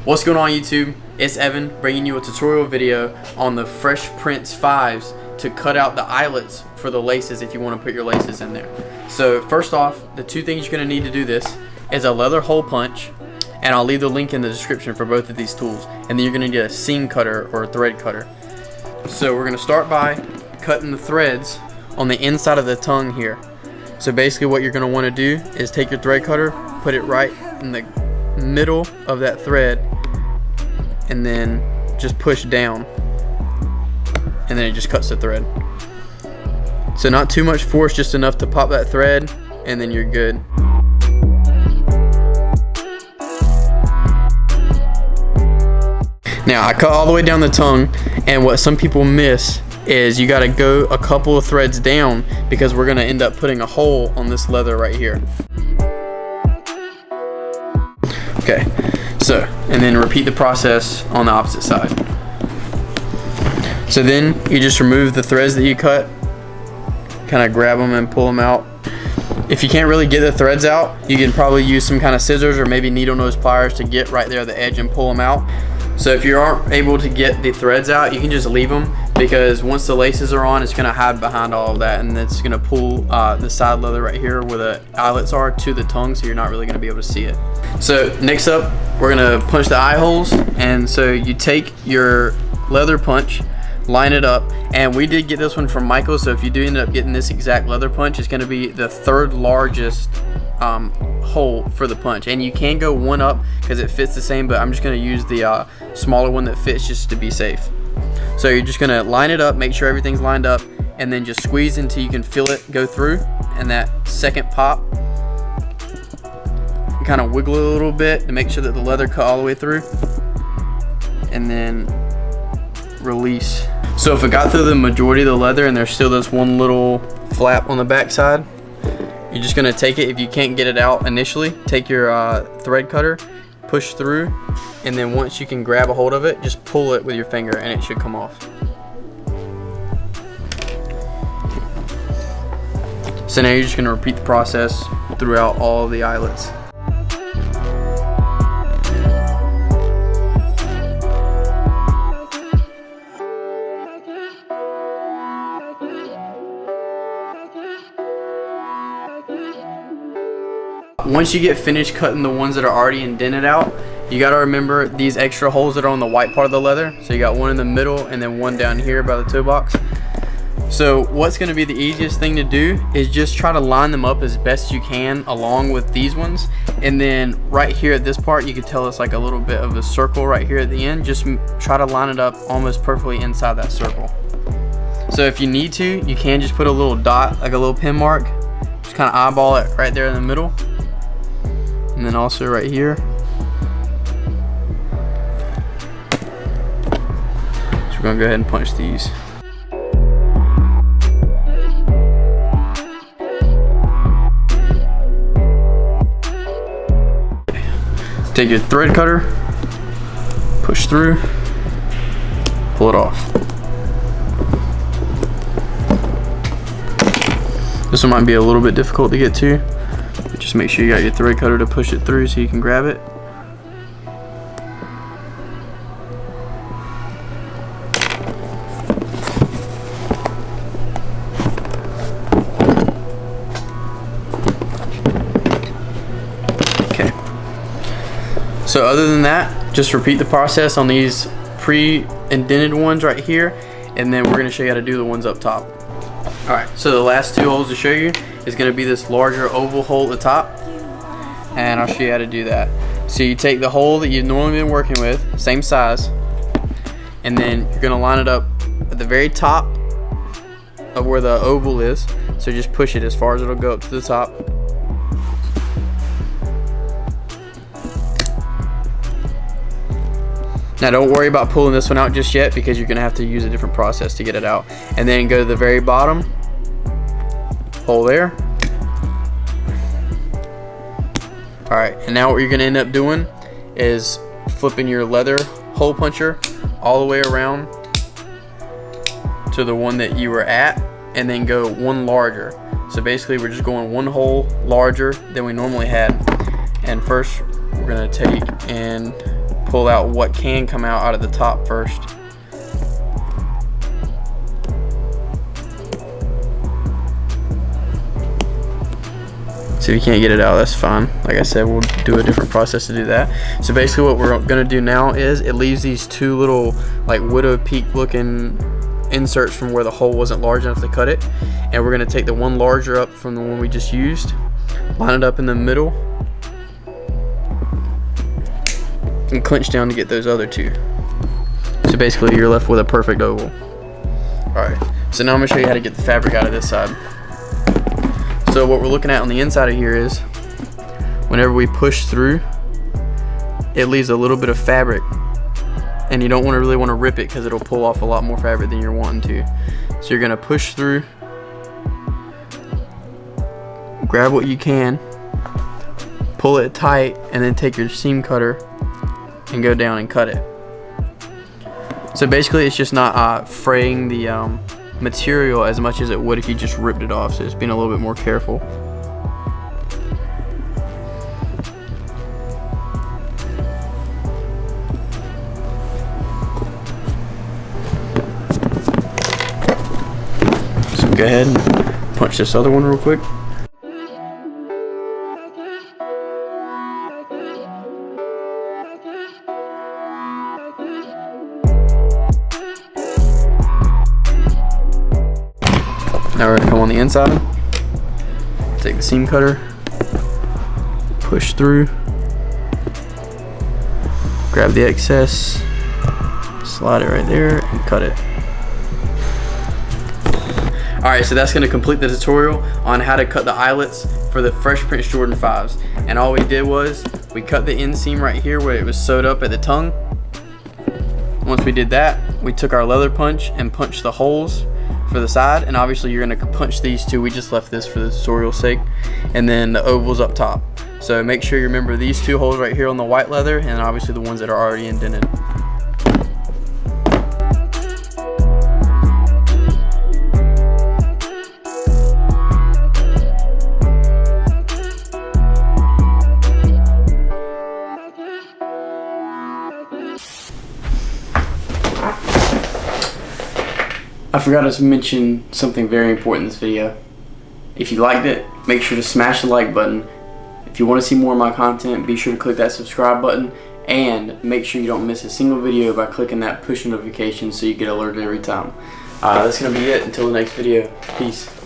What's going on YouTube? It's Evan bringing you a tutorial video on the Fresh Prince 5s to cut out the eyelets for the laces if you want to put your laces in there. So first off, the two things you're going to need to do this is a leather hole punch, and I'll leave the link in the description for both of these tools, and then you're going to get a seam cutter or a thread cutter. So we're going to start by cutting the threads on the inside of the tongue here. So basically what you're going to want to do is take your thread cutter, put it right in the middle of that thread, and then just push down, and then it just cuts the thread. So not too much force, just enough to pop that thread, and then you're good. Now I cut all the way down the tongue, and what some people miss is you got to go a couple of threads down because we're going to end up putting a hole on this leather right here. Okay, so, and then repeat the process on the opposite side. So then you just remove the threads that you cut, kind of grab them and pull them out. If you can't really get the threads out, you can probably use some kind of scissors or maybe needle nose pliers to get right there at the edge and pull them out. So if you aren't able to get the threads out, you can just leave them, because once the laces are on, it's going to hide behind all of that, and it's going to pull the side leather right here where the eyelets are to the tongue, so you're not really going to be able to see it. So next up, we're going to punch the eye holes, and so you take your leather punch, line it up, and we did get this one from Michael, so if you do end up getting this exact leather punch, it's going to be the third largest hole for the punch, and you can go one up because it fits the same, but I'm just going to use the smaller one that fits just to be safe. So you're just going to line it up, make sure everything's lined up, and then just squeeze until you can feel it go through, and that second pop, kind of wiggle it a little bit to make sure that the leather cut all the way through, and then release. So if it got through the majority of the leather and there's still this one little flap on the back side, you're just going to take it. If you can't get it out initially, take your thread cutter, push through, and then once you can grab a hold of it, just pull it with your finger and it should come off. So now you're just going to repeat the process throughout all of the eyelets. Once you get finished cutting the ones that are already indented out, you got to remember these extra holes that are on the white part of the leather. So you got one in the middle and then one down here by the toe box. So what's going to be the easiest thing to do is just try to line them up as best you can along with these ones, and then right here at this part, you can tell it's like a little bit of a circle right here at the end. Just try to line it up almost perfectly inside that circle. So if you need to, you can just put a little dot, like a little pin mark, just kind of eyeball it right there in the middle. And then also right here. So we're gonna go ahead and punch these. Take your thread cutter, push through, pull it off. This one might be a little bit difficult to get to. Just make sure you got your thread cutter to push it through so you can grab it. Okay. So other than that, just repeat the process on these pre-indented ones right here, and then we're going to show you how to do the ones up top. Alright, so the last two holes to show you is going to be this larger oval hole at the top, and I'll show you how to do that. So you take the hole that you've normally been working with, same size, and then you're going to line it up at the very top of where the oval is. So just push it as far as it'll go up to the top. Now don't worry about pulling this one out just yet, because you're going to have to use a different process to get it out. And then go to the very bottom, hole there. Alright, and now what you're going to end up doing is flipping your leather hole puncher all the way around to the one that you were at, and then go one larger. So basically we're just going one hole larger than we normally had. And first we're going to take and pull out what can come out of the top first. So if you can't get it out, that's fine. Like I said, we'll do a different process to do that. So basically what we're gonna do now is it leaves these two little like widow peak looking inserts from where the hole wasn't large enough to cut it. And we're gonna take the one larger up from the one we just used, line it up in the middle, and clinch down to get those other two. So basically you're left with a perfect oval. Alright, so now I'm gonna show you how to get the fabric out of this side. So what we're looking at on the inside of here is whenever we push through, it leaves a little bit of fabric, and you don't really want to rip it because it'll pull off a lot more fabric than you're wanting to. So you're gonna push through, grab what you can, pull it tight, and then take your seam cutter and go down and cut it. So basically it's just not fraying the material as much as it would if you just ripped it off, so it's being a little bit more careful. So go ahead and punch this other one real quick. Now we're gonna come on the inside, take the seam cutter, push through, grab the excess, slide it right there, and cut it. Alright, so that's gonna complete the tutorial on how to cut the eyelets for the Fresh Prince Jordan 5s. And all we did was, we cut the inseam right here where it was sewed up at the tongue. Once we did that, we took our leather punch and punched the holes for the side, and obviously you're going to punch these two. We just left this for the tutorial's sake, and then the ovals up top. So make sure you remember these two holes right here on the white leather, and obviously the ones that are already indented. I forgot to mention something very important in this video. If you liked it, make sure to smash the like button. If you want to see more of my content, be sure to click that subscribe button, and make sure you don't miss a single video by clicking that push notification so you get alerted every time. That's going to be it until the next video. Peace.